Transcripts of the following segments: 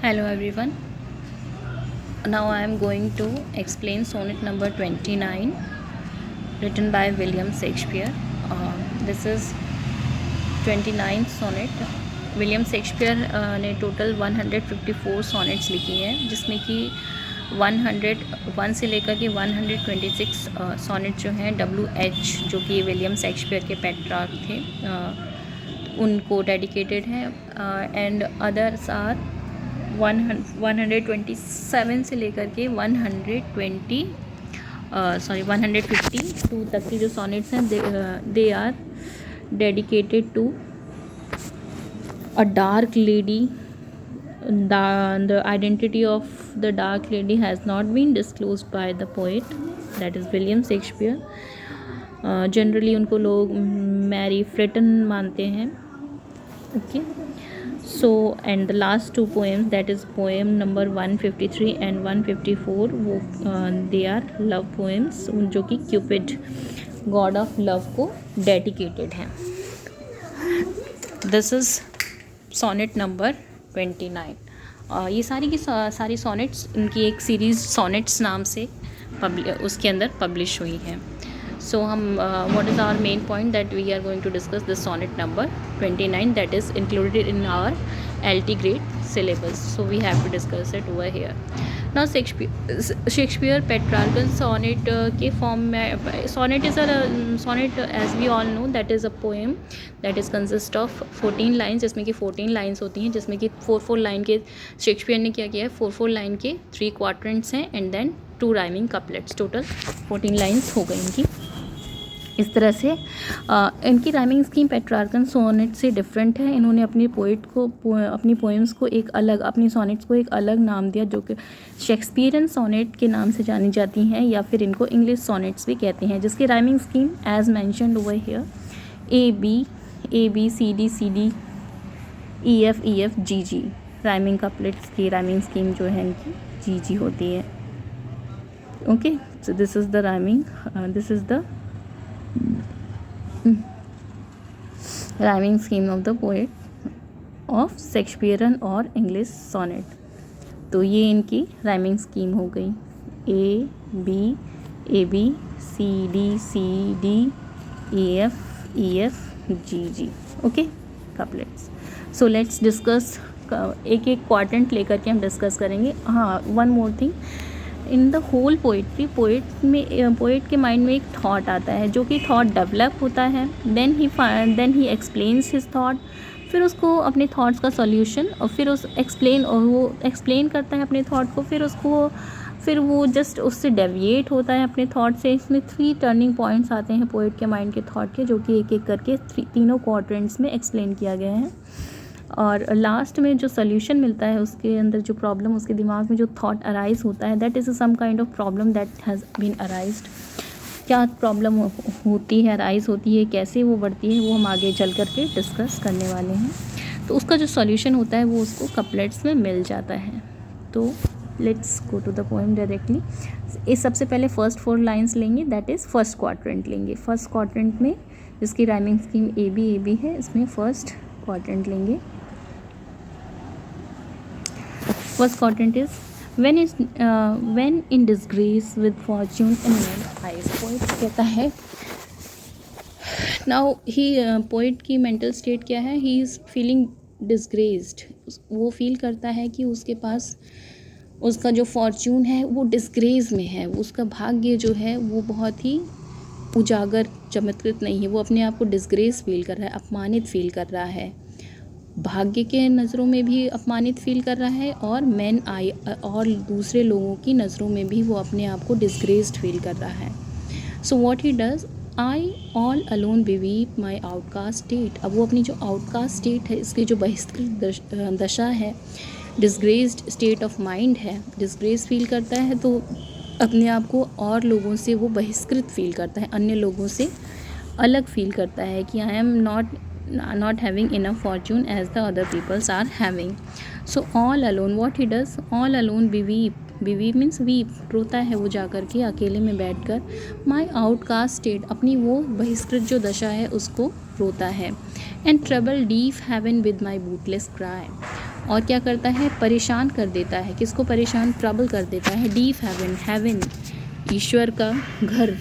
Hello everyone. Now I am going to explain sonnet number 29 written by William Shakespeare. This is 29th sonnet. William Shakespeare ने total 154 sonnets लिखी हैं, जिसमें कि 101 से लेकर के 126 सॉनेट जो हैं WH, जो कि विलियम शेक्सपियर के पेट्रार्क थे, उनको डेडिकेटेड हैं, एंड अदर्स आर 127 से लेकर के 152 तक की जो सॉनेट्स हैं they are dedicated to a dark lady. The identity of the dark lady has not been disclosed by the poet, that is William Shakespeare. Generally उनको लोग मैरी फ्रेटन मानते हैं. Okay, so and the last two poems, that is poem number 153 and 154, वो they are love poems, जो कि Cupid god of love को dedicated हैं. This is sonnet number 29. ये सारी की सारी सोनेट्स उनकी एक सीरीज़ सोनेट्स नाम से उसके अंदर पब्लिश हुई है. सो हम what is our main point that we are going to discuss this sonnet number 29 that is included in our LT grade syllabus, so we have to discuss it over here. Now Shakespeare patriarchal sonnet के form में, sonnet is a sonnet as we all know that is a poem that is consist of 14 lines, जिसमें कि 14 lines होती हैं, जिसमें कि 4 line के Shakespeare ने क्या किया है, 4 लाइन के 3 क्वाड्रेंट्स हैं and then 2 rhyming couplets. Total 14 lines हो गई इनकी. इस तरह से इनकी राइमिंग स्कीम पेट्रार्कन सोनेट से डिफरेंट है. इन्होंने अपनी अपनी पोएम्स को एक अलग, अपनी सोनेट्स को एक अलग नाम दिया, जो कि शेक्सपियरन सोनेट के नाम से जानी जाती हैं, या फिर इनको इंग्लिश सोनेट्स भी कहते हैं, जिसकी rhyming scheme as mentioned over here ABCD EF GG. Rhyming couplets की राइमिंग स्कीम जो है इनकी GG होती है. Okay, so this is the rhyming, this is the rhyming scheme of the poet of Shakespearean और इंग्लिश सोनेट. तो ये इनकी राइमिंग स्कीम हो गई, ABCD EF GG. Okay, couplets. So let's discuss, एक एक क्वाड्रेंट लेकर के हम डिस्कस करेंगे. हाँ, one more thing, in the whole poetry, poet के माइंड में एक थॉट आता है, जो कि थॉट डेवलप होता है, then he explains his thought, फिर उसको अपने थॉट्स का सॉल्यूशन, और फिर वो एक्सप्लेन करता है अपने थॉट को, फिर वो जस्ट उससे डेविएट होता है अपने थॉट से. इसमें 3 टर्निंग पॉइंट्स आते हैं पोइट के माइंड के थॉट के, जो कि एक एक करके तीनों क्वाड्रेंट्स में एक्सप्लेन किया गया है. और लास्ट में जो सोल्यूशन मिलता है, उसके अंदर जो प्रॉब्लम, उसके दिमाग में जो थॉट अराइज होता है, that is some kind of problem that has been arised. क्या प्रॉब्लम होती है, अराइज होती है, कैसे वो बढ़ती है, वो हम आगे चल करके डिस्कस करने वाले हैं. तो उसका जो सॉल्यूशन होता है वो उसको कपलेट्स में मिल जाता है. तो let's go to the poem directly. इस सबसे पहले फर्स्ट 4 लाइन्स लेंगे, दैट इज़ फर्स्ट क्वाड्रेंट लेंगे. फर्स्ट क्वाड्रेंट में जिसकी राइमिंग स्कीम AB है, इसमें फर्स्ट क्वाड्रेंट लेंगे. First quadrant is when in disgrace with fortune in men's eyes. Poet कहता है, now he poet की mental state क्या है, he is feeling disgraced. वो फील करता है कि उसके पास उसका जो फॉर्च्यून है वो डिस्ग्रेस में है, उसका भाग्य जो है वो बहुत ही उजागर चमत्कृत नहीं है, वो अपने आप को डिस्ग्रेस फील कर रहा है, अपमानित फील कर रहा है, भाग्य के नज़रों में भी अपमानित फील कर रहा है, और और दूसरे लोगों की नज़रों में भी वो अपने आप को डिस्ग्रेस्ड फील कर रहा है. So what he does, I all alone beweep my outcast state. अब वो अपनी जो आउटकास्ट स्टेट है, इसकी जो बहिष्कृत दशा है, डिस्ग्रेस्ड स्टेट ऑफ माइंड है, डिस्ग्रेस फील करता है, तो अपने आप को और लोगों से वो बहिष्कृत फील करता है, अन्य लोगों से अलग फील करता है कि I am not having enough fortune as the other peoples are having. So all alone, what he does, all alone beweep means weep, रोता है वो जाकर के अकेले में बैठकर. my outcast state, अपनी वो बहिष्कृत जो दशा है उसको रोता है. and trouble deep heaven with my bootless cry, और क्या करता है, परेशान कर देता है। किसको परेशान, ट्रबल कर देता है। डीप हेवन, हेवन ईश्वर का घर,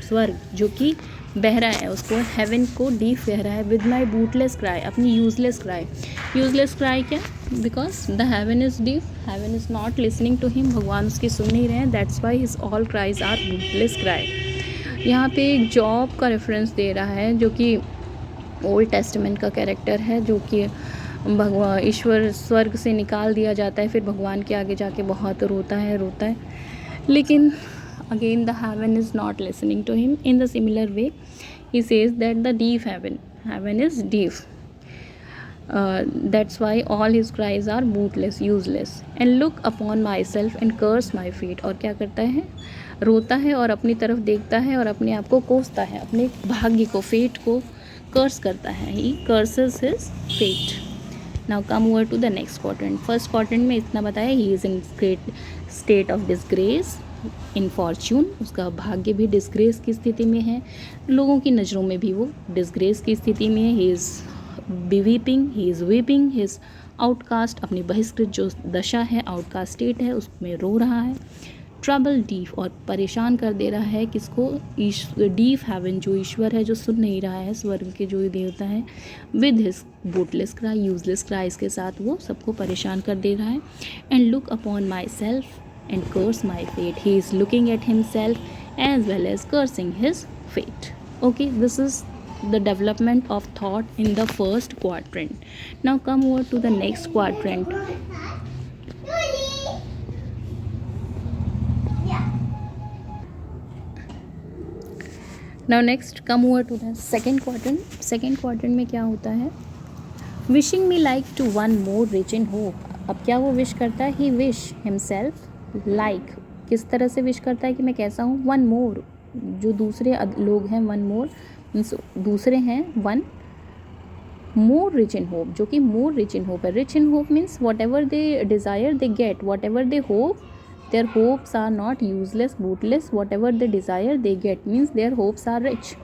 स्वर्ग जो कि बहरा है, उसको हेवन को डीप कह रहा है। विद माई बूटलेस क्राई, अपनी यूजलेस क्राई। यूजलेस क्राई क्या, because the heaven is deep, heaven is not listening to him, भगवान उसकी सुन नहीं रहे हैं। That's why his all cries are bootless cry. यहाँ पे एक जॉब का रेफरेंस दे रहा है जो कि ओल्ड टेस्टामेंट का कैरेक्टर है, जो कि भगवान ईश्वर स्वर्ग से निकाल दिया जाता है, फिर भगवान के आगे जाके बहुत रोता है, लेकिन again the heaven is not listening to him. In the similar way he says that the deep heaven is deep, that's why all his cries are bootless, useless. And look upon myself and curse my feet. और क्या करता है, रोता है और अपनी तरफ देखता है और अपने आप को कोसता है, अपने भाग्य को, फेट को कर्स करता है। He curses his fate. Now come over to the next quadrant. First quadrant में इतना बताया, he is in great state of disgrace in fortune, उसका भाग्य भी डिसग्रेस की स्थिति में है, लोगों की नज़रों में भी वो डिसग्रेस की स्थिति में है। He is weeping, he is weeping his outcast, अपनी बहिष्कृत जो दशा है, आउटकास्ट स्टेट है, उसमें रो रहा है। ट्रबल डीप, और परेशान कर दे रहा है किसको, डीप हेवन जो ईश्वर है, जो सुन नहीं रहा है, स्वर्ग के जो देवता है। With his bootless cry, useless cries के साथ वो सबको परेशान कर दे रहा है। And look upon myself and curse my fate. He is looking at himself as well as cursing his fate. Okay, this is the development of thought in the first quadrant. Now come over to the next quadrant. Now next come over to the second quadrant. Second quadrant में क्या होता है, wishing me like to one more rich in hope. अब क्या वो wish करता है, he wish himself like, किस तरह से विश करता है कि मैं कैसा हूँ, वन मोर, जो दूसरे लोग हैं, वन मोर मीन्स दूसरे हैं, one more rich in hope, जो कि मोर रिच इन होप है। Rich in hope means whatever they desire they get, whatever they hope their hopes are not useless bootless, whatever they desire they get means their hopes are rich.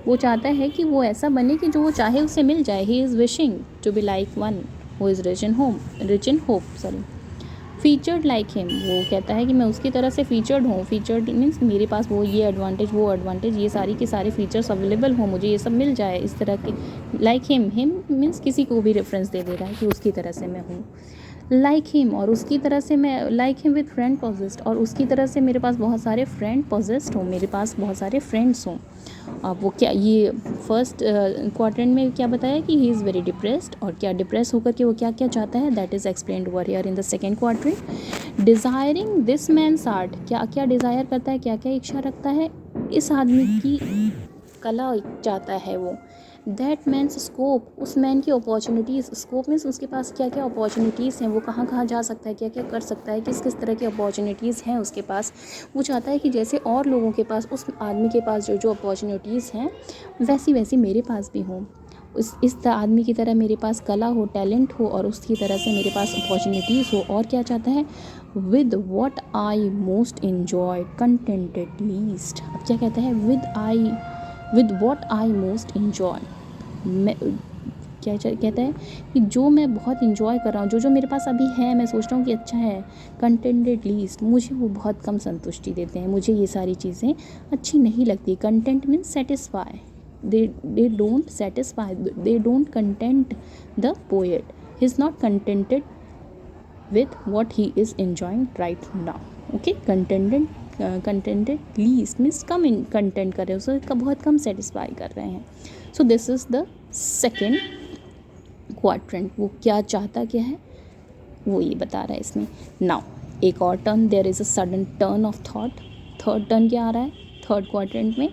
वो चाहता है कि वो ऐसा बने कि जो वो चाहे उसे मिल जाए। He is wishing to be like one who is rich in hope sorry. Featured like him, वो कहता है कि मैं उसकी तरह से फीचर्ड हूँ। फीचर्ड मीन्स मेरे पास वो ये एडवांटेज, वो एडवांटेज, ये सारी के सारे फीचर्स अवेलेबल हों, मुझे ये सब मिल जाए इस तरह के। लाइक हिम मीन्स किसी को भी रेफरेंस दे रहा है कि उसकी तरह से मैं हूँ। लाइक हिम, और उसकी तरह से मैं, like him with friend possessed, और उसकी तरह से मेरे पास बहुत सारे फ्रेंड पोजेस्ड हों, मेरे पास बहुत सारे फ्रेंड्स हों। अब वो क्या, ये फर्स्ट क्वाड्रेंट में क्या बताया कि ही इज़ वेरी डिप्रेस्ड, और क्या डिप्रेस होकर के वो क्या क्या चाहता है, that is explained over here in the second quadrant. Desiring this man's art, क्या क्या डिज़ायर करता है, क्या क्या इच्छा रखता है, इस आदमी की कला चाहता है वो। दैट मैन्स स्कोप, उस मैन की अपॉर्चुनिटीज़, स्कोप मीन्स उसके पास क्या क्या अपॉर्चुनिटीज़ हैं, वो कहाँ कहाँ जा सकता है, क्या क्या कर सकता है, किस किस तरह की अपॉर्चुनिटीज़ हैं उसके पास। वो चाहता है कि जैसे और लोगों के पास, उस आदमी के पास जो जो अपॉर्चुनिटीज़ हैं वैसी वैसी मेरे पास भी हों। इस आदमी की तरह मेरे पास कला हो, टैलेंट हो, और उसकी तरह से मेरे पास अपॉर्चुनिटीज़ हो। और क्या चाहता है, with what I most enjoy contented least. अब क्या कहता है, with what I most enjoy, मैं क्या कहता है कि जो मैं बहुत इन्जॉय कर रहा हूँ, जो जो मेरे पास अभी है, मैं सोच रहा हूँ कि अच्छा है, कंटेंटेड लीस्ट, मुझे वो बहुत कम संतुष्टि देते हैं, मुझे ये सारी चीज़ें अच्छी नहीं लगती। Content means satisfy, they don't satisfy, they don't content the poet, he is not contented with what he is enjoying right now. Okay, contented least means come in content कर रहे हैं, उसका बहुत कम सेटिस्फाई कर रहे हैं। सो this is the second quadrant. वो क्या चाहता क्या है वो ये बता रहा है इसमें। नाउ एक और turn, there is a sudden turn of thought. Third turn क्या आ रहा है थर्ड क्वाड्रेंट में,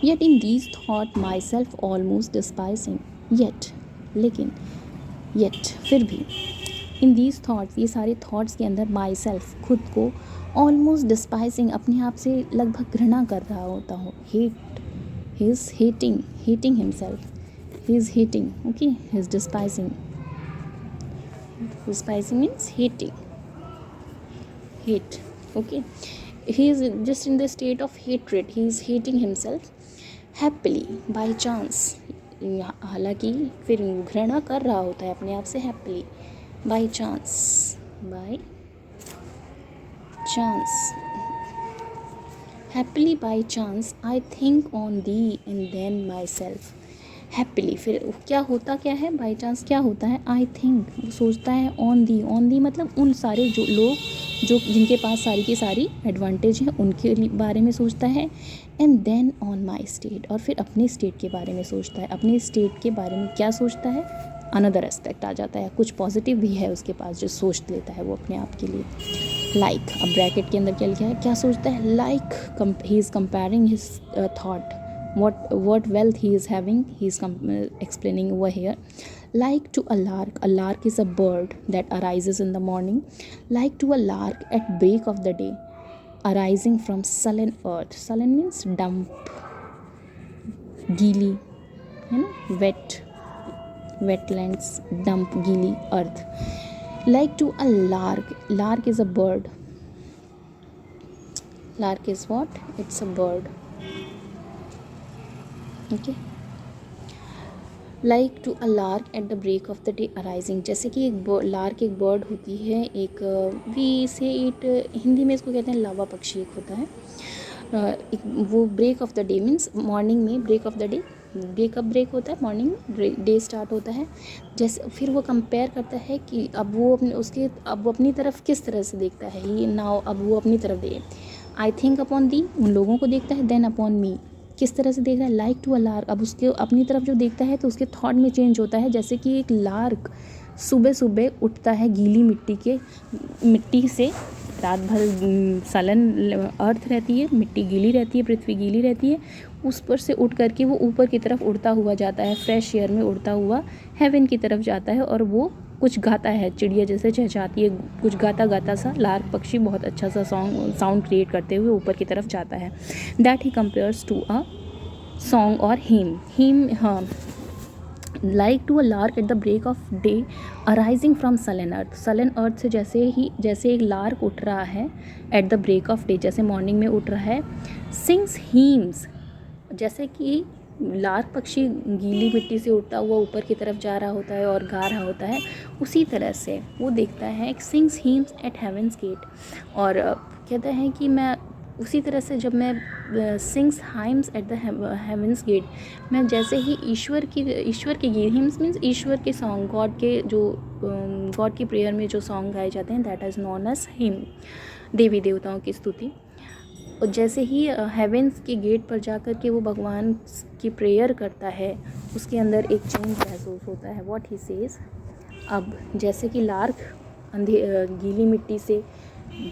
yet in these thought myself almost despising, yet लेकिन, येट फिर भी, इन दीज थाट्स ये सारे थाट्स के अंदर, माई सेल्फ खुद को, ऑलमोस्ट डिस्पाइसिंग अपने आप से लगभग घृणा कर रहा होता हो, hate, he is hating himself, he is hating, okay, he is despising means hating, hate, okay, he is just in the state of hatred, he is hating himself happily by chance, हालांकि फिर घृणा कर रहा होता है अपने आप से happily by chance, by chance, happily by chance I think on thee and then myself. Happily, फिर क्या होता क्या है, बाई चांस क्या होता है, आई थिंक वो सोचता है, ऑन दी मतलब उन सारे जो लोग जो जिनके पास सारी की सारी एडवांटेज हैं उनके बारे में सोचता है, and then on my state, और फिर अपने स्टेट के बारे में सोचता है। अपने स्टेट के बारे में क्या सोचता है, अनदर एस्पेक्ट आ जाता है, कुछ पॉजिटिव भी है उसके पास जो सोच लेता है वो अपने आप के लिए। लाइक अब ब्रैकेट के अंदर क्या लिखा है, क्या सोचता है, like he is comparing his thought, what wealth he is having, he is explaining over here. Like to a lark is a bird that arises in the morning, like to a lark at break of the day, arising from sullen earth. Sullen means damp, गीली है ना, wetlands, damp, गीली earth. Like to a lark is a bird. Lark is what, it's a bird. Okay, like to a lark at the break of the day arising, जैसे कि एक lark एक bird होती है, एक वी से it Hindi में इसको कहते हैं लावा पक्षी एक होता है, एक वो break of the day means morning में, break of the day, break होता है मॉर्निंग में, डे स्टार्ट होता है। जैसे फिर वो कंपेयर करता है कि अब वो अपनी तरफ किस तरह से देखता है, ही नाउ अब वो अपनी तरफ दे, आई थिंक अपॉन दी उन लोगों को देखता है, देन अपॉन मी किस तरह से देख रहा है, लाइक टू अ लार्क, अब उसके अपनी तरफ जो देखता है तो उसके थॉट में चेंज होता है। जैसे कि एक लार्क सुबह सुबह उठता है गीली मिट्टी से, रात भर सलन अर्थ रहती है, मिट्टी गीली रहती है, पृथ्वी गीली रहती है, उस पर से उठ करके वो ऊपर की तरफ उड़ता हुआ जाता है, फ्रेश एयर में उड़ता हुआ हेवन की तरफ जाता है, और वो कुछ गाता है, चिड़िया जैसे चहचहाती है, कुछ गाता गाता सा लार्क पक्षी बहुत अच्छा सा साउंड क्रिएट करते हुए ऊपर की तरफ जाता है। That he compares to a song और हिम हाँ, like to a lark at the break of day arising from sullen earth से जैसे एक लार्क उठ रहा है at the break of day, जैसे मॉर्निंग में उठ रहा है, सिंग्स हीम्स, जैसे कि लार्क पक्षी गीली मिट्टी से उड़ता हुआ ऊपर की तरफ जा रहा होता है और गा रहा होता है, उसी तरह से वो देखता है सिंग्स हीम्स एट हेवंस गेट, और कहता है कि मैं उसी तरह से जब मैं sings hymns at the heaven's gate, मैं जैसे ही ईश्वर की गीत, हिम्स मीन्स ईश्वर के सॉन्ग, गॉड की प्रेयर में जो सॉन्ग गाए जाते हैं, that is known as hymn, देवी देवताओं की स्तुति। और जैसे ही हेवेंस के गेट पर जाकर के वो भगवान की प्रेयर करता है, उसके अंदर एक चेंज महसूस होता है। व्हाट ही सेज, अब जैसे कि लार्क गीली मिट्टी से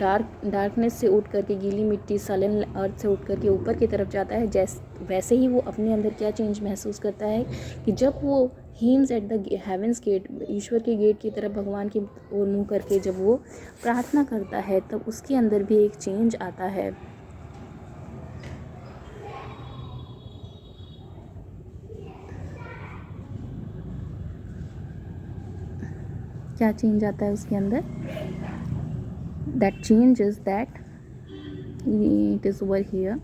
डार्कनेस से उठ करके, गीली मिट्टी सलन अर्थ से उठ करके ऊपर की तरफ जाता है, वैसे ही वो अपने अंदर क्या चेंज महसूस करता है कि जब वो हीम्स एट द हेवंस गेट, ईश्वर के गेट की तरफ भगवान की ओर मुँह करके जब वो प्रार्थना करता है, तब उसके अंदर भी एक चेंज आता है। क्या चेंज आता है उसके अंदर, that change is that, it is over here,